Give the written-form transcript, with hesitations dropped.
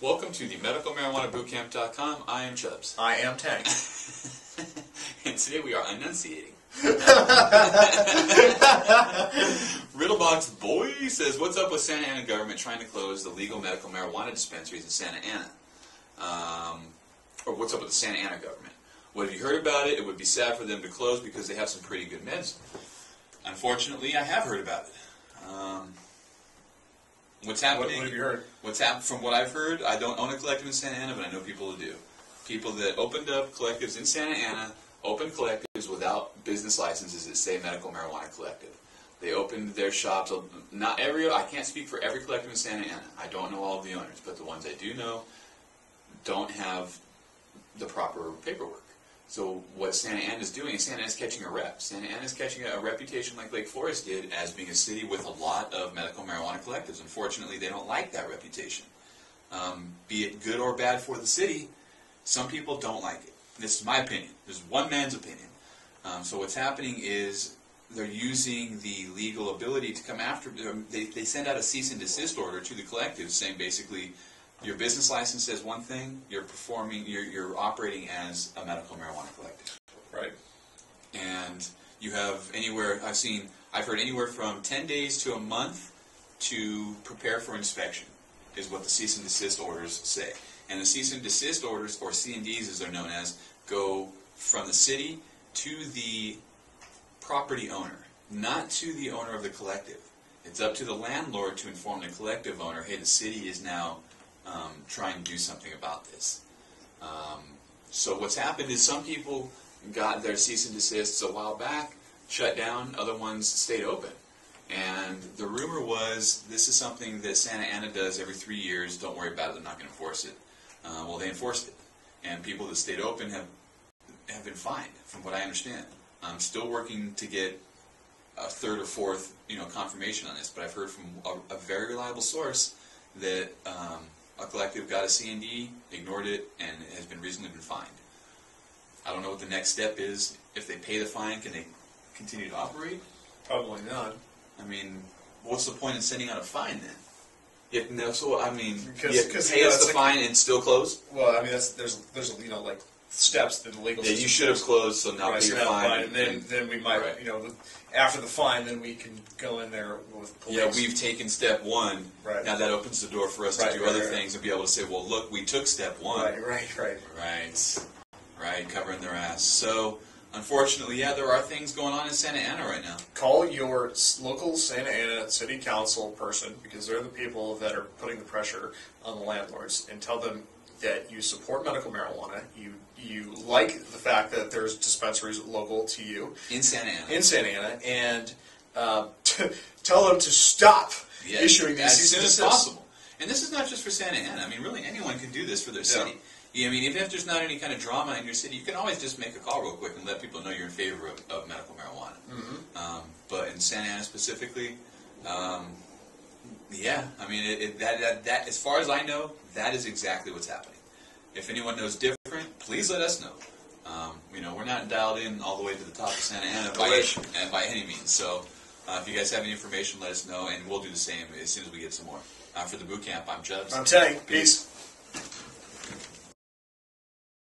Welcome to the medicalmarijuanabootcamp.com. I am Chubbs. I am Tank. And today we are enunciating. Riddlebox Boy says, what's up with Santa Ana government trying to close the legal medical marijuana dispensaries in Santa Ana? Or what's up with the Santa Ana government? What have you heard about it? It would be sad for them to close because they have some pretty good meds. Unfortunately, I have heard about it. What's happening? What have you heard? From what I've heard, I don't own a collective in Santa Ana, but I know people who do. People that opened up collectives in Santa Ana, opened collectives without business licenses that say Medical Marijuana Collective. They opened their shops. I can't speak for every collective in Santa Ana. I don't know all of the owners, but the ones I do know don't have the proper paperwork. So what Santa Ana is doing is Santa Ana is catching a rep. Santa Ana is catching a reputation like Lake Forest did as being a city with a lot of medical marijuana collectives. Unfortunately, they don't like that reputation. Be it good or bad for the city, some people don't like it. This is my opinion. This is one man's opinion. So what's happening is they're using the legal ability to come after them. They send out a cease and desist order to the collectives saying basically, your business license says one thing, you're operating as a medical marijuana collective. Right. And you have I've heard anywhere from 10 days to a month to prepare for inspection, is what the cease and desist orders say. And the cease and desist orders, or C&Ds as they're known as, go from the city to the property owner, not to the owner of the collective. It's up to the landlord to inform the collective owner, hey, the city is now trying to do something about this. So what's happened is some people got their cease and desists a while back, shut down, other ones stayed open. And the rumor was, this is something that Santa Ana does every 3 years, don't worry about it, they're not going to enforce it. Well, they enforced it. And people that stayed open have been fined, from what I understand. I'm still working to get a third or fourth confirmation on this, but I've heard from a very reliable source that a collective got a C&D, ignored it, and has been reasonably fined. I don't know what the next step is. If they pay the fine, can they continue to operate? Probably not. I mean, what's the point in sending out a fine then? You pay us the fine and still close? Well, I mean, there's like steps that the legal system. Yeah, you should have closed, so now pay your fine. And then we might, right. After the fine, then we can go in there with police. Yeah, we've taken step one. Right. Now that opens the door for us to do other things and be able to say, well, look, we took step one. Right, covering their ass. So, unfortunately, yeah, there are things going on in Santa Ana right now. Call your local Santa Ana City Council person, because they're the people that are putting the pressure on the landlords, and tell them that you support medical marijuana, you like the fact that there's dispensaries local to you. In Santa Ana. And tell them to stop issuing these as soon as possible. And this is not just for Santa Ana. I mean, really, anyone can do this for their city. I mean, even if there's not any kind of drama in your city, you can always just make a call real quick and let people know you're in favor of medical marijuana. Mm-hmm. But in Santa Ana specifically, yeah, I mean, that as far as I know, that is exactly what's happening. If anyone knows different, please let us know. We're not dialed in all the way to the top of Santa Ana by any means. So if you guys have any information, let us know, and we'll do the same as soon as we get some more. For the boot camp, I'm Chubbs. I'm Tank. Peace.